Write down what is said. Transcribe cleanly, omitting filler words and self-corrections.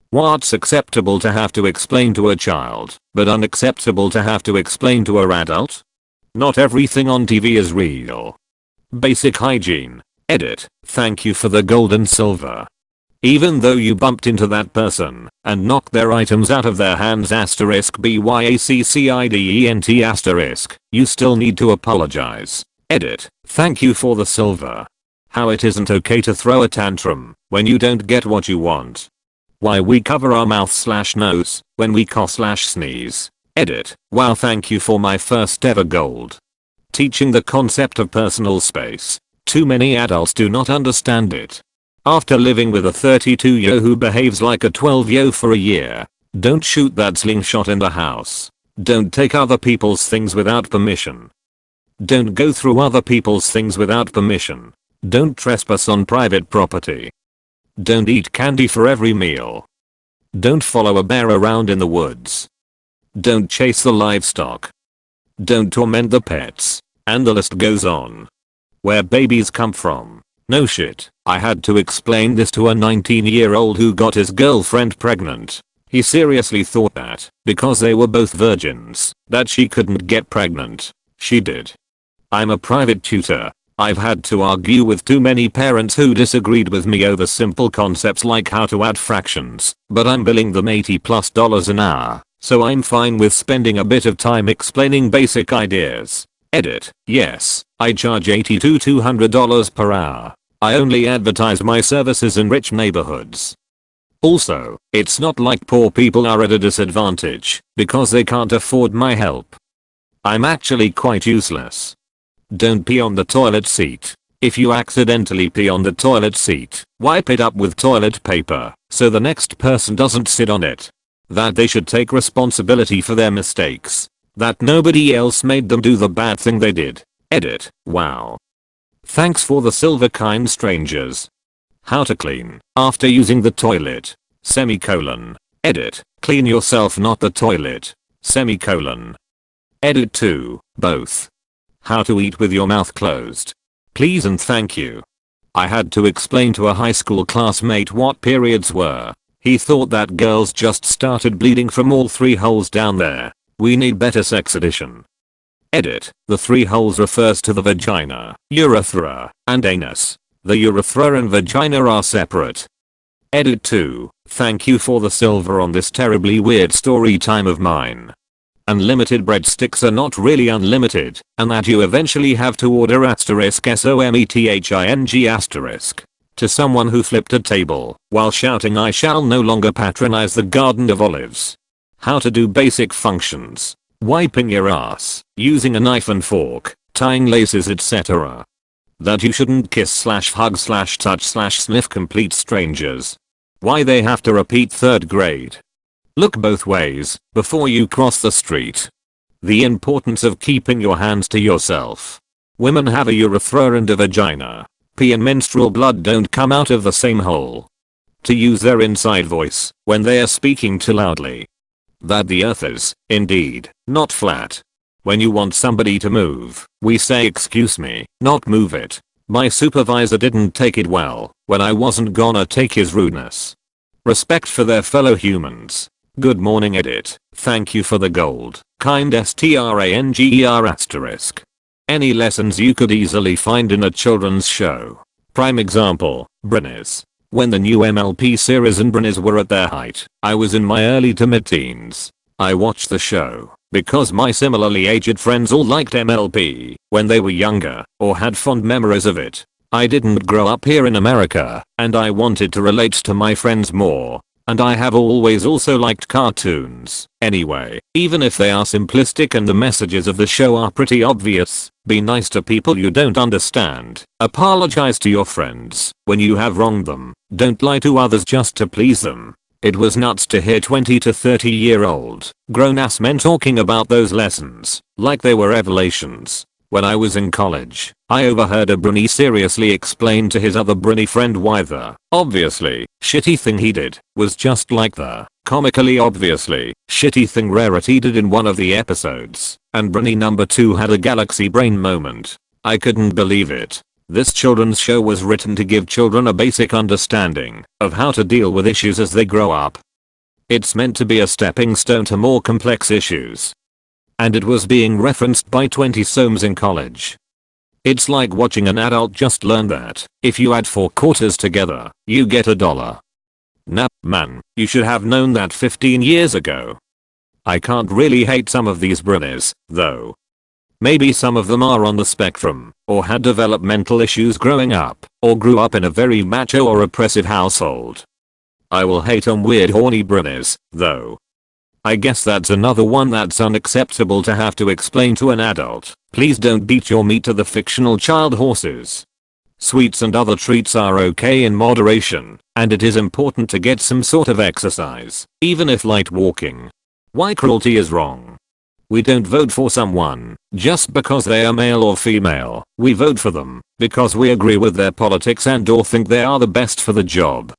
What's acceptable to have to explain to a child, but unacceptable to have to explain to an adult? Not everything on TV is real. Basic hygiene. Edit. Thank you for the gold and silver. Even though you bumped into that person and knocked their items out of their hands *BYACCIDENT*, you still need to apologize. Edit. Thank you for the silver. How it isn't okay to throw a tantrum when you don't get what you want. Why we cover our mouth/nose when we cough/sneeze. Edit. Wow, thank you for my first ever gold. Teaching the concept of personal space. Too many adults do not understand it. After living with a 32-year who behaves like a 12-year for a year, don't shoot that slingshot in the house. Don't take other people's things without permission. Don't go through other people's things without permission. Don't trespass on private property. Don't eat candy for every meal. Don't follow a bear around in the woods. Don't chase the livestock. Don't torment the pets. And the list goes on. Where babies come from. No shit, I had to explain this to a 19-year-old who got his girlfriend pregnant. He seriously thought that, because they were both virgins, that she couldn't get pregnant. She did. I'm a private tutor. I've had to argue with too many parents who disagreed with me over simple concepts like how to add fractions, but I'm billing them $80+ an hour, so I'm fine with spending a bit of time explaining basic ideas. Edit. Yes, I charge $80 to $200 per hour. I only advertise my services in rich neighborhoods. Also, it's not like poor people are at a disadvantage because they can't afford my help. I'm actually quite useless. Don't pee on the toilet seat. If you accidentally pee on the toilet seat, wipe it up with toilet paper so the next person doesn't sit on it. That they should take responsibility for their mistakes. That nobody else made them do the bad thing they did. Edit. Wow. Thanks for the silver, kind strangers. How to clean after using the toilet. Semicolon. Edit. Clean yourself, not the toilet. Semicolon. Edit 2. Both. How to eat with your mouth closed. Please and thank you. I had to explain to a high school classmate what periods were. He thought that girls just started bleeding from all 3 holes down there. We need better sex edition. Edit. The 3 holes refers to the vagina, urethra, and anus. The urethra and vagina are separate. Edit 2. Thank you for the silver on this terribly weird story time of mine. Unlimited breadsticks are not really unlimited, and that you eventually have to order *SOMETHING*. To someone who flipped a table while shouting, I shall no longer patronize the Garden of Olives. How to do basic functions. Wiping your ass, using a knife and fork, tying laces, etc. That you shouldn't kiss/hug/touch/sniff complete strangers. Why they have to repeat 3rd grade. Look both ways before you cross the street. The importance of keeping your hands to yourself. Women have a urethra and a vagina. Pee and menstrual blood don't come out of the same hole. To use their inside voice when they are speaking too loudly. That the earth is, indeed, not flat. When you want somebody to move, we say excuse me, not move it. My supervisor didn't take it well when I wasn't gonna take his rudeness. Respect for their fellow humans. Good morning. Edit. Thank you for the gold, kind stranger*. Any lessons you could easily find in a children's show. Prime example, Brinies. When the new MLP series and Brinies were at their height, I was in my early to mid-teens. I watched the show because my similarly aged friends all liked MLP when they were younger or had fond memories of it. I didn't grow up here in America and I wanted to relate to my friends more. And I have always also liked cartoons. Anyway, even if they are simplistic and the messages of the show are pretty obvious, be nice to people you don't understand. Apologize to your friends when you have wronged them. Don't lie to others just to please them. It was nuts to hear 20 to 30-year-old grown-ass men talking about those lessons like they were revelations. When I was in college, I overheard a Brony seriously explain to his other Brony friend why the obviously shitty thing he did was just like the comically obviously shitty thing Rarity did in one of the episodes, and Brony number 2 had a galaxy brain moment. I couldn't believe it. This children's show was written to give children a basic understanding of how to deal with issues as they grow up. It's meant to be a stepping stone to more complex issues. And it was being referenced by 20 somes in college. It's like watching an adult just learn that if you add 4 quarters together, you get $1. Nah, man, you should have known that 15 years ago. I can't really hate some of these bronies, though. Maybe some of them are on the spectrum, or had developmental issues growing up, or grew up in a very macho or oppressive household. I will hate on weird horny bronies, though. I guess that's another one that's unacceptable to have to explain to an adult. Please don't beat your meat to the fictional child horses. Sweets and other treats are okay in moderation, and it is important to get some sort of exercise, even if light walking. Why cruelty is wrong. We don't vote for someone just because they are male or female. We vote for them because we agree with their politics and or think they are the best for the job.